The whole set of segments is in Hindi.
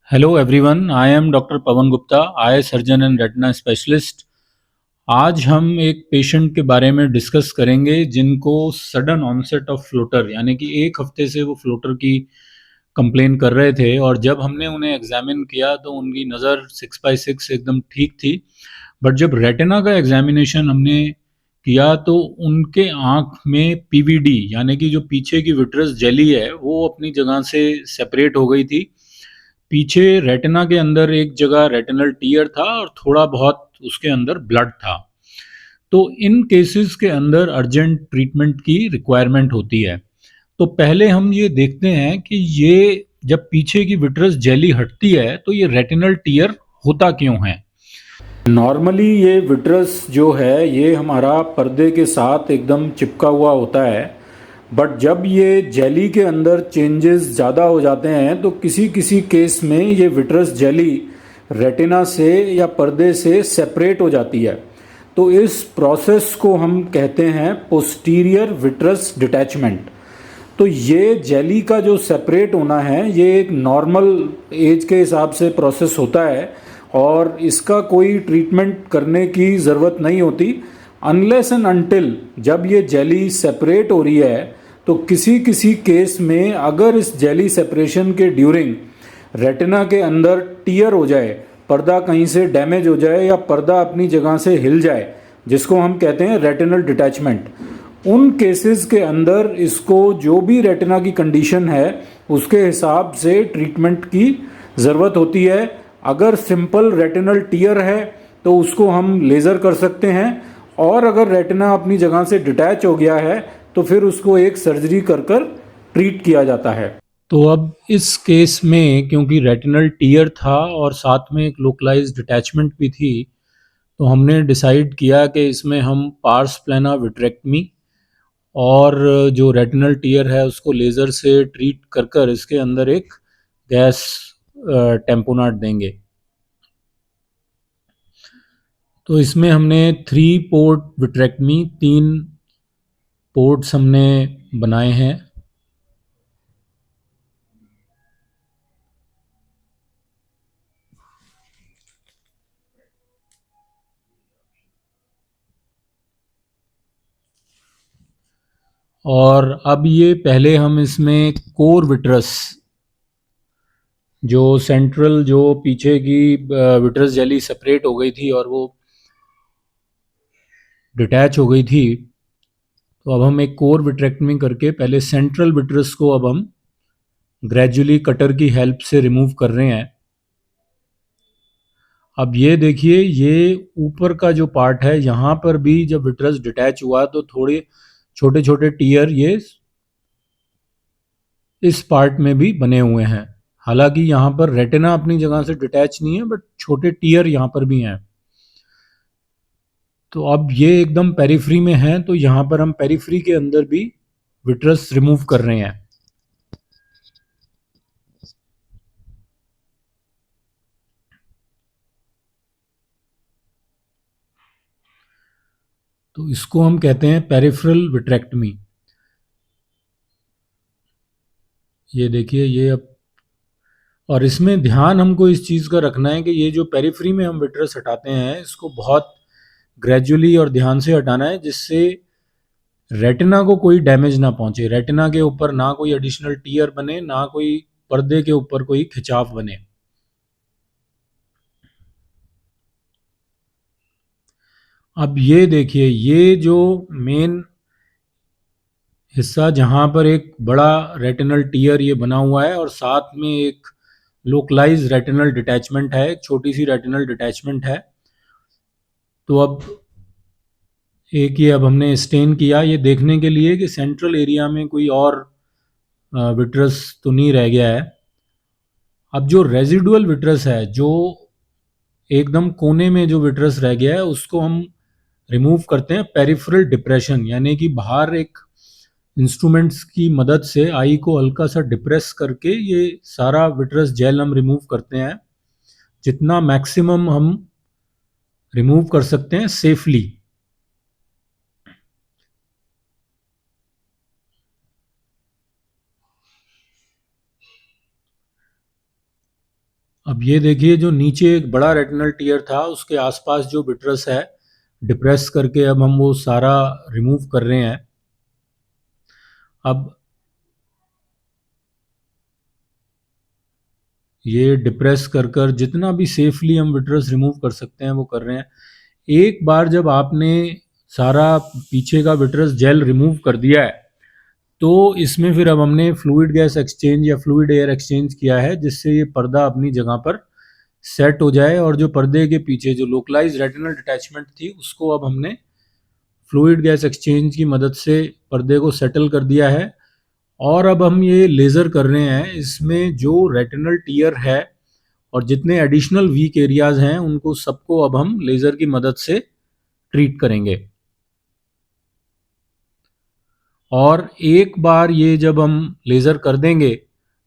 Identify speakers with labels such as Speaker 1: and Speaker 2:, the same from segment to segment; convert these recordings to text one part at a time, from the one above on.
Speaker 1: Hello everyone, I am doctor Pawan Gupta, eye surgeon and retina specialist. आज हम एक पेशेंट के बारे में डिस्कस करेंगे जिनको सडन ऑनसेट ऑफ फ्लोटर यानी कि एक हफ्ते से वो फ्लोटर की कंप्लेन कर रहे थे और जब हमने उन्हें एग्जामिन किया तो उनकी नज़र 6/6 एकदम ठीक थी। बट जब रेटिना का एग्जामिनेशन हमने किया तो उनके आँख में पीवीडी यानी कि जो पीछे की विट्रस जेली है वो अपनी जगह से सेपरेट हो गई थी। पीछे रेटिना के अंदर एक जगह रेटिनल टीयर था और थोड़ा बहुत उसके अंदर ब्लड था। तो इन केसेस के अंदर अर्जेंट ट्रीटमेंट की रिक्वायरमेंट होती है। तो पहले हम ये देखते हैं कि ये जब पीछे की विट्रस जेली हटती है तो ये रेटिनल टीयर होता क्यों है। नॉर्मली ये विट्रस जो है ये हमारा पर्दे के साथ एकदम चिपका हुआ होता है। बट जब ये जेली के अंदर चेंजेस ज़्यादा हो जाते हैं तो किसी किसी केस में ये विट्रस जेली रेटिना से या पर्दे से सेपरेट हो जाती है। तो इस प्रोसेस को हम कहते हैं पोस्टीरियर विट्रस डिटैचमेंट। तो ये जेली का जो सेपरेट होना है ये एक नॉर्मल एज के हिसाब से प्रोसेस होता है और इसका कोई ट्रीटमेंट करने की ज़रूरत नहीं होती अनलेस एंड अनटिल जब ये जेली सेपरेट हो रही है। तो किसी किसी केस में अगर इस जेली सेपरेशन के ड्यूरिंग रेटिना के अंदर टीयर हो जाए, पर्दा कहीं से डैमेज हो जाए या पर्दा अपनी जगह से हिल जाए, जिसको हम कहते हैं रेटिनल डिटैचमेंट, उन केसेस के अंदर इसको जो भी रेटिना की कंडीशन है उसके हिसाब से ट्रीटमेंट की ज़रूरत होती है। अगर सिंपल रेटिनल टीयर है तो उसको हम लेज़र कर सकते हैं और अगर रेटिना अपनी जगह से डिटैच हो गया है तो फिर उसको एक सर्जरी कर कर ट्रीट किया जाता है। तो अब इस केस में क्योंकि रेटिनल टीयर था और साथ में एक लोकलाइज्ड डिटैचमेंट भी थी तो हमने डिसाइड किया कि इसमें हम पार्स प्लाना विट्रेक्टमी और जो रेटिनल टीयर है उसको लेज़र से ट्रीट कर कर इसके अंदर एक गैस टेम्पोनाट देंगे। तो इसमें हमने 3 पोर्ट विट्रेक्टमी 3 पोर्ट्स हमने बनाए हैं। और अब ये पहले हम इसमें कोर विट्रस जो सेंट्रल जो पीछे की विट्रस जेली सेपरेट हो गई थी और वो डिटैच हो गई थी, तो अब हम एक कोर विट्रेक्टमी करके पहले सेंट्रल विट्रस को अब हम ग्रेजुअली कटर की हेल्प से रिमूव कर रहे हैं। अब ये देखिए ये ऊपर का जो पार्ट है यहाँ पर भी जब विट्रस डिटैच हुआ तो थोड़े छोटे छोटे टीयर ये इस पार्ट में भी बने हुए हैं। हालांकि यहाँ पर रेटिना अपनी जगह से डिटैच नहीं है बट छोटे टीयर यहाँ पर भी हैं। तो अब ये एकदम पेरिफ्री में है तो यहाँ पर हम पेरिफ्री के अंदर भी विट्रस रिमूव कर रहे हैं। तो इसको हम कहते हैं पेरिफेरल विट्रेक्टमी। ये देखिए ये अब, और इसमें ध्यान हमको इस चीज़ का रखना है कि ये जो पेरिफ्री में हम विट्रस हटाते हैं इसको बहुत ग्रेजुअली और ध्यान से हटाना है जिससे रेटिना को कोई डैमेज ना पहुंचे, रेटिना के ऊपर ना कोई एडिशनल टीयर बने ना कोई पर्दे के ऊपर कोई खिंचाव बने। अब ये देखिए ये जो मेन हिस्सा जहाँ पर एक बड़ा रेटिनल टीयर ये बना हुआ है और साथ में एक लोकलाइज रेटिनल डिटैचमेंट है, एक छोटी सी रेटिनल डिटैचमेंट है। तो अब एक ये अब हमने स्टेन किया ये देखने के लिए कि सेंट्रल एरिया में कोई और विट्रस तो नहीं रह गया है। अब जो रेजिडुअल विट्रस है जो एकदम कोने में जो विट्रस रह गया है उसको हम रिमूव करते हैं पेरिफेरल डिप्रेशन यानी कि बाहर एक इंस्ट्रूमेंट्स की मदद से आई को हल्का सा डिप्रेस करके ये सारा विट्रस जेल हम रिमूव करते हैं जितना मैक्सिमम हम रिमूव कर सकते हैं सेफली। अब ये देखिए, जो नीचे एक बड़ा रेटिनल टीयर था उसके आसपास जो विट्रस है, डिप्रेस करके अब हम वो सारा रिमूव कर रहे हैं। अब ये डिप्रेस कर कर जितना भी सेफली हम विट्रस रिमूव कर सकते हैं वो कर रहे हैं। एक बार जब आपने सारा पीछे का विट्रस जेल रिमूव कर दिया है, तो इसमें फिर अब हमने फ्लूइड गैस एक्सचेंज या फ्लूइड एयर एक्सचेंज किया है, जिससे ये पर्दा अपनी जगह पर सेट हो जाए, और जो पर्दे के पीछे जो लोकलाइज रेटिनल डिटैचमेंट थी उसको अब हमने फ्लूइड गैस एक्सचेंज की मदद से पर्दे को सेटल कर दिया है। और अब हम ये लेज़र कर रहे हैं, इसमें जो रेटिनल टीयर है और जितने एडिशनल वीक एरियाज हैं उनको सबको अब हम लेज़र की मदद से ट्रीट करेंगे। और एक बार ये जब हम लेज़र कर देंगे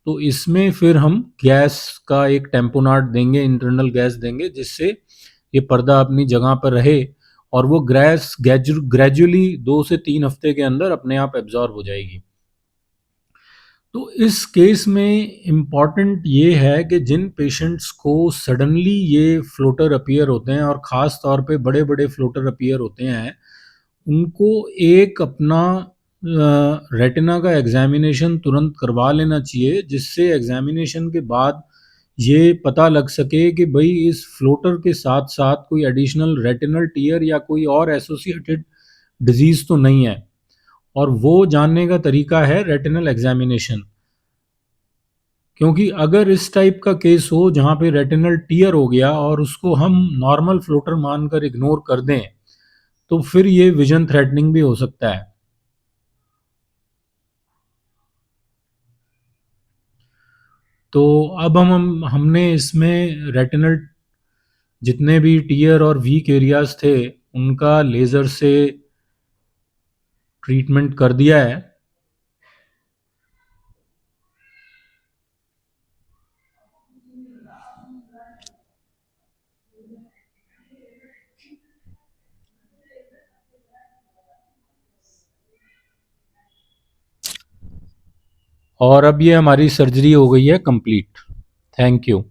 Speaker 1: तो इसमें फिर हम गैस का एक टेम्पोनाट देंगे, इंटरनल गैस देंगे, जिससे ये पर्दा अपनी जगह पर रहे और वो गैस ग्रेजुअली 2 से 3 हफ्ते के अंदर अपने आप एब्जॉर्ब हो जाएगी। तो इस केस में इम्पॉर्टेंट ये है कि जिन पेशेंट्स को सडनली ये फ्लोटर अपीयर होते हैं, और ख़ास तौर पे बड़े बड़े फ्लोटर अपीयर होते हैं, उनको एक अपना रेटिना का एग्जामिनेशन तुरंत करवा लेना चाहिए, जिससे एग्जामिनेशन के बाद ये पता लग सके कि भाई इस फ्लोटर के साथ साथ कोई एडिशनल रेटिनल टीयर या कोई और एसोसिएटेड डिजीज़ तो नहीं है। और वो जानने का तरीका है रेटिनल एग्जामिनेशन। क्योंकि अगर इस टाइप का केस हो जहाँ पे रेटिनल टीयर हो गया और उसको हम नॉर्मल फ्लोटर मानकर इग्नोर कर दें, तो फिर ये विजन थ्रेटनिंग भी हो सकता है। तो अब हमने इसमें रेटिनल जितने भी टीयर और वीक एरियाज थे उनका लेज़र से ट्रीटमेंट कर दिया है। और अब ये हमारी सर्जरी हो गई है कंप्लीट। Thank you.